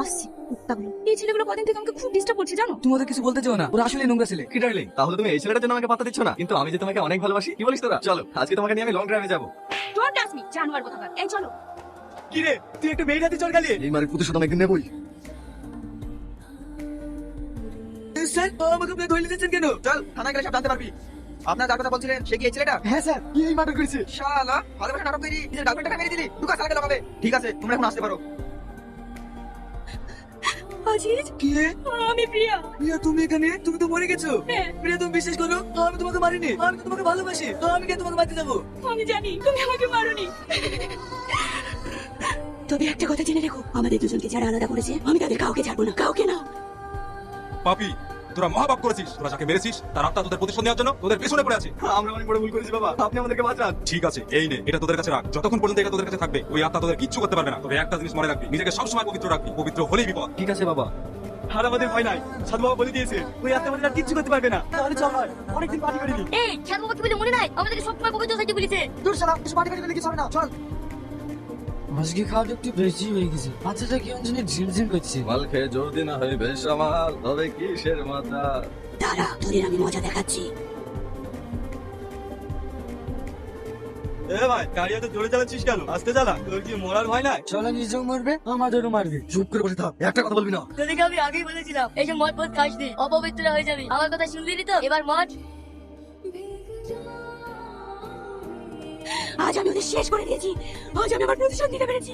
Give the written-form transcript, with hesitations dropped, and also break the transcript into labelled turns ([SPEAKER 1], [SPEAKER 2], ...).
[SPEAKER 1] আসছি কুত্তাগুলো। এই ছেলেগুলো কদিন থেকে আমাকে খুব ডিস্টার্ব করছে জানো।
[SPEAKER 2] তোমাদের কিছু বলতে চাও না, ওরা আসলে নোংরা ছেলে।
[SPEAKER 3] কি ডার্লিং, তাহলে তুমি এই ছেলেটার জন্য আমাকে পাত্তা দিচ্ছ না, কিন্তু আমি যে তোমাকে অনেক ভালোবাসি। কি বলিস তোরা? চলো আজকে তোমাকে নিয়ে আমি লং ড্রাইভে যাবো।
[SPEAKER 1] ডোন্ট টাচ মি জানোয়ার কোথাকার। এই চলো।
[SPEAKER 2] কি রে, তুই একটু মেয়ের হাতে চল গালি।
[SPEAKER 3] এই মারের প্রতিশোধ আমি একদিন নেবই।
[SPEAKER 2] স্যার, আমাকে আপনি ধরে নিয়েছেন কেন?
[SPEAKER 4] চল থানায় গেলে সব জানতে পারবি। আপনার যার কথা বলছিলেন সে কি এই ছেলেটা?
[SPEAKER 2] হ্যাঁ স্যার, কি এই মার্ডার করেছে?
[SPEAKER 4] শালা ভালোবাসা নাটক তৈরি, নিজের গার্লফ্রেন্ডটাকে মেরে দিলি, দুকা সালাকে লাগাবে। ঠিক আছে, তোমরা এখন আসতে পারো।
[SPEAKER 1] আজিজ,
[SPEAKER 2] কে?
[SPEAKER 1] আমি প্রিয়া।
[SPEAKER 2] প্রিয়া, তুমি এখানে? তুমি তো মরে গেছো।
[SPEAKER 1] হ্যাঁ।
[SPEAKER 2] প্রিয়া, তুমি বিশ্বাস করো, আমি তোমাকে মারিনি। আমি তো তোমাকে ভালোবাসি। আমি কেন তোমাকে মারতে যাবো?
[SPEAKER 1] আমি জানি তুমি আমাকে মারোনি। তবে একটা কথা জেনে রেখো, আমাদের দুজনকে যারা আলাদা করেছে আমি তাদের কাউকে ছাড়বো না, কাউকে না।
[SPEAKER 5] পাপি, তোরা মহাপাপ করেছিস। তোরা যাকে মেরেছিস তার আত্মা তোদের প্রতিশোধ নেওয়ার জন্য তোদের পেছনে পড়ে আছে।
[SPEAKER 3] আমরা অনেক বড় ভুল করেছি বাবা, আপনি আমাদেরকে বাঁচান।
[SPEAKER 5] ঠিক আছে, এই নে, এটা তোদের কাছে রাখ। যতক্ষণ পর্যন্ত এটা তোদের কাছে থাকবে ওই আত্মা তোদের কিচ্ছু করতে পারবে না। তবে একটা জিনিস মনে রাখবি, নিজেকে সবসময় পবিত্র রাখবি। পবিত্র হলেই বিপদ।
[SPEAKER 3] ঠিক আছে বাবা।
[SPEAKER 2] আর আমাদের ভয় নাই, সাধু বাবা বলে দিয়েছে ওই আত্মা আমাদের আর কিচ্ছু করতে পারবে না। তাহলে চল ভাই, অনেকদিন পার্টি করিনি।
[SPEAKER 1] এই সাধু বাবা কি বলে মনে নাই? আমাদেরকে সবসময় পবিত্র থাকতে বলেছে।
[SPEAKER 4] দূর শালা, কিছু পার্টি করে কিছু হবে না, চল।
[SPEAKER 2] আজকে খাওয়াটা একটু বেশি হয়ে গেছে, বাচ্চাটা কেমন জানি ঝিমঝিম করছে।
[SPEAKER 3] মাল খেয়ে যদি না হয় বেসামাল, তবে কিসের মাথা?
[SPEAKER 1] দাঁড়া, তোদের আমি মজা দেখাচ্ছি।
[SPEAKER 2] এ ভাই, গাড়ি এত জোরে চালাচ্ছিস কেন? আস্তে চালা, তোর কি মরার ভয় নাই? চলা, নিজেও মরবে, আমাদেরও মারবে।
[SPEAKER 3] চুপ করে বসে থাক, একটা কথা বলবি না।
[SPEAKER 1] তোদেরকে আমি আগেই বলেছিলাম এই যে মদ ফদ খাস নি, অপবিত্র হয়ে যাবি। আমার কথা শুনবি তো? এবার মদ। আজ আমি ওদের শেষ করে দিয়েছি। আজ আমি আমার প্রতিশোধ নিতে পেরেছি।